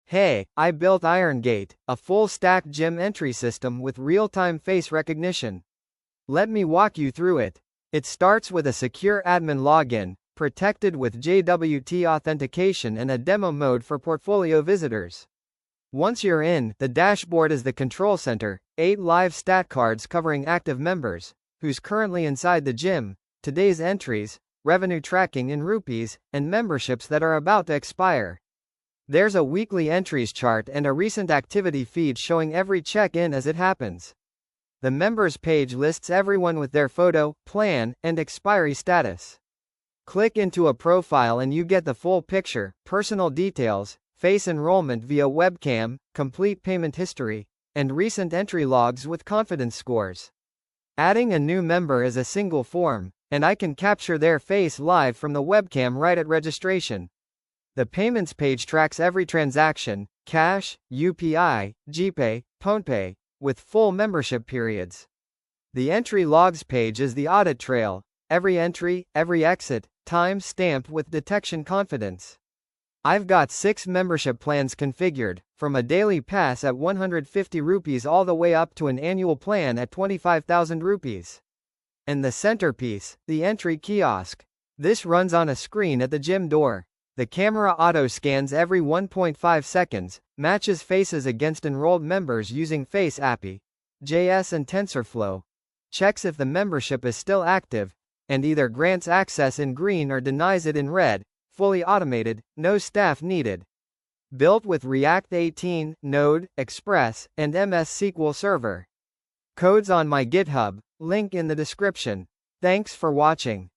Hey, I built IronGate, a full-stack gym entry system with real-time face recognition. Let me walk you through it. It starts with a secure admin login, protected with JWT authentication and a demo mode for portfolio visitors. Once you're in, the dashboard is the control center, 8 live stat cards covering active members, who's currently inside the gym, today's entries, revenue tracking in rupees, and memberships that are about to expire. There's a weekly entries chart and a recent activity feed showing every check-in as it happens. The members page lists everyone with their photo, plan, and expiry status. Click into a profile and you get the full picture, personal details, face enrollment via webcam, complete payment history, and recent entry logs with confidence scores. Adding a new member is a single form, and I can capture their face live from the webcam right at registration. The payments page tracks every transaction, cash, UPI, GPay, PhonePe, with full membership periods. The entry logs page is the audit trail, every entry, every exit, time stamped with detection confidence. I've got 6 membership plans configured, from a daily pass at 150 rupees all the way up to an annual plan at 25,000 rupees. And the centerpiece, the entry kiosk. This runs on a screen at the gym door. The camera auto-scans every 1.5 seconds, matches faces against enrolled members using face-api.js and TensorFlow, checks if the membership is still active, and either grants access in green or denies it in red, fully automated, no staff needed. Built with React 18, Node, Express, and MS SQL Server. Code's on my GitHub, link in the description. Thanks for watching.